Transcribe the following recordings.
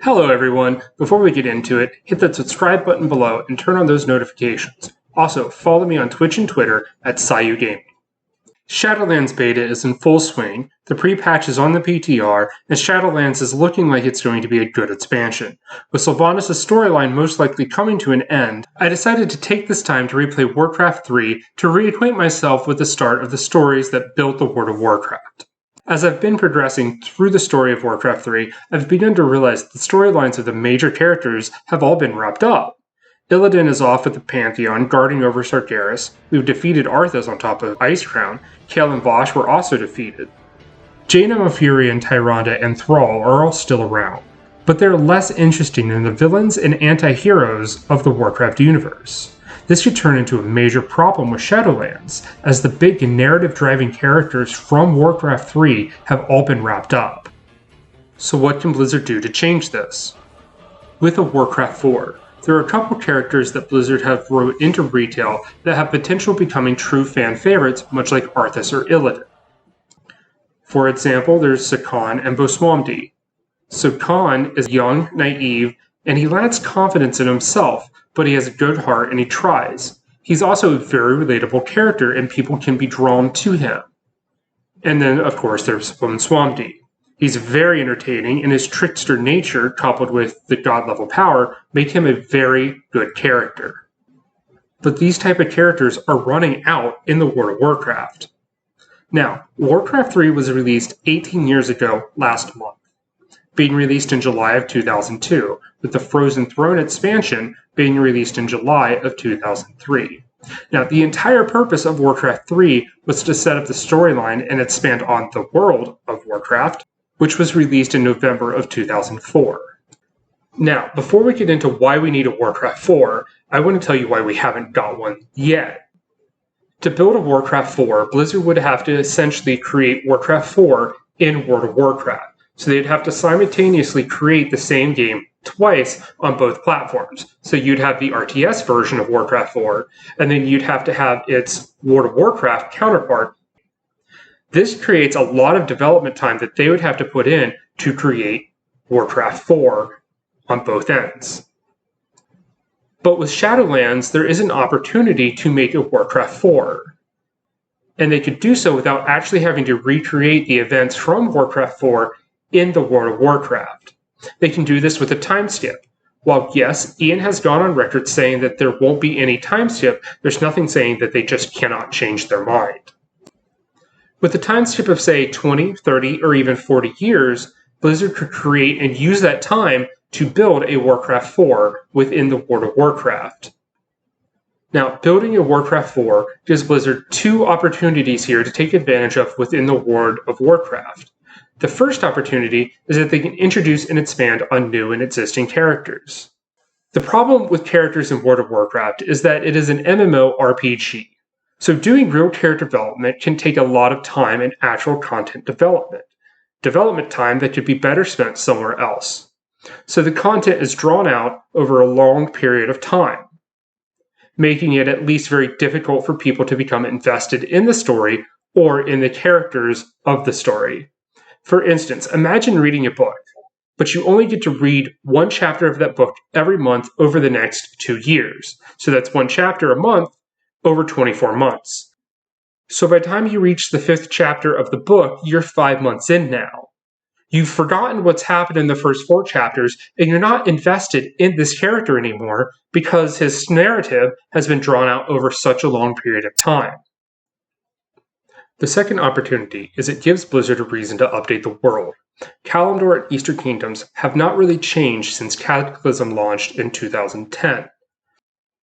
Hello everyone, before we get into it, hit that subscribe button below and turn on those notifications. Also, follow me on Twitch and Twitter at CyuGaming. Shadowlands beta is in full swing, the pre-patch is on the PTR, and Shadowlands is looking like it's going to be a good expansion. With Sylvanas' storyline most likely coming to an end, I decided to take this time to replay Warcraft 3 to reacquaint myself with the start of the stories that built the World of Warcraft. As I've been progressing through the story of Warcraft 3, I've begun to realize the storylines of the major characters have all been wrapped up. Illidan is off at the Pantheon, guarding over Sargeras. We've defeated Arthas on top of Icecrown. Kael and Vashj were also defeated. Jaina Malfurion, Tyrande, and Thrall are all still around, but they're less interesting than the villains and anti-heroes of the Warcraft universe. This could turn into a major problem with Shadowlands, as the big narrative-driving characters from Warcraft 3 have all been wrapped up. So what can Blizzard do to change this? With a Warcraft 4, there are a couple characters that Blizzard have wrote into retail that have potential becoming true fan favorites, much like Arthas or Illidan. For example, there's Sakon and Boswamdi. Sakon is young, naive, and he lacks confidence in himself, but he has a good heart and he tries. He's also a very relatable character and people can be drawn to him. And then, of course, there's Boswamdi. He's very entertaining, and his trickster nature, coupled with the god-level power, make him a very good character. But these type of characters are running out in the World of Warcraft. Now, Warcraft 3 was released 18 years ago last month, being released in July of 2002, with the Frozen Throne expansion being released in July of 2003. Now, the entire purpose of Warcraft 3 was to set up the storyline and expand on the world of Warcraft, which was released in November of 2004. Now, before we get into why we need a Warcraft 4, I want to tell you why we haven't got one yet. To build a Warcraft 4, Blizzard would have to essentially create Warcraft 4 in World of Warcraft. So they'd have to simultaneously create the same game twice on both platforms. So you'd have the RTS version of Warcraft 4, and then you'd have to have its World of Warcraft counterpart. This creates a lot of development time that they would have to put in to create Warcraft 4 on both ends. But with Shadowlands, there is an opportunity to make a Warcraft 4. And they could do so without actually having to recreate the events from Warcraft 4 in the World of Warcraft. They can do this with a time skip. While yes, Ian has gone on record saying that there won't be any time skip, there's nothing saying that they just cannot change their mind. With a time skip of, say, 20, 30, or even 40 years, Blizzard could create and use that time to build a Warcraft 4 within the World of Warcraft. Now, building a Warcraft 4 gives Blizzard two opportunities here to take advantage of within the World of Warcraft. The first opportunity is that they can introduce and expand on new and existing characters. The problem with characters in World of Warcraft is that it is an MMORPG. So doing real character development can take a lot of time and actual content development. Development time that could be better spent somewhere else. So the content is drawn out over a long period of time, making it at least very difficult for people to become invested in the story or in the characters of the story. For instance, imagine reading a book, but you only get to read one chapter of that book every month over the next 2 years. So that's one chapter a month over 24 months. So by the time you reach the 5th chapter of the book, you're 5 months in now. You've forgotten what's happened in the first 4 chapters, and you're not invested in this character anymore because his narrative has been drawn out over such a long period of time. The second opportunity is it gives Blizzard a reason to update the world. Kalimdor and Eastern Kingdoms have not really changed since Cataclysm launched in 2010.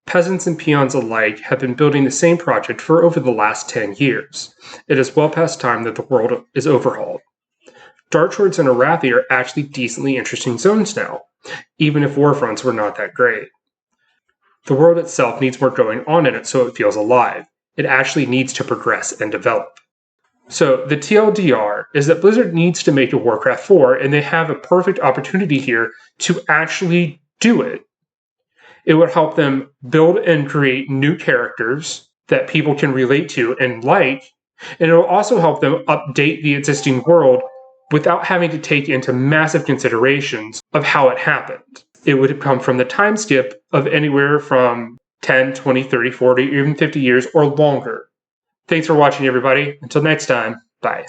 Peasants and peons alike have been building the same project for over the last 10 years. It is well past time that the world is overhauled. Darkshores and Arathi are actually decently interesting zones now, even if Warfronts were not that great. The world itself needs more going on in it so it feels alive. It actually needs to progress and develop. So the TLDR is that Blizzard needs to make a Warcraft 4, and they have a perfect opportunity here to actually do it. It would help them build and create new characters that people can relate to and like, and it will also help them update the existing world without having to take into massive considerations of how it happened. It would have come from the time skip of anywhere from 10, 20, 30, 40, or even 50 years or longer. Thanks for watching, everybody. Until next time, bye.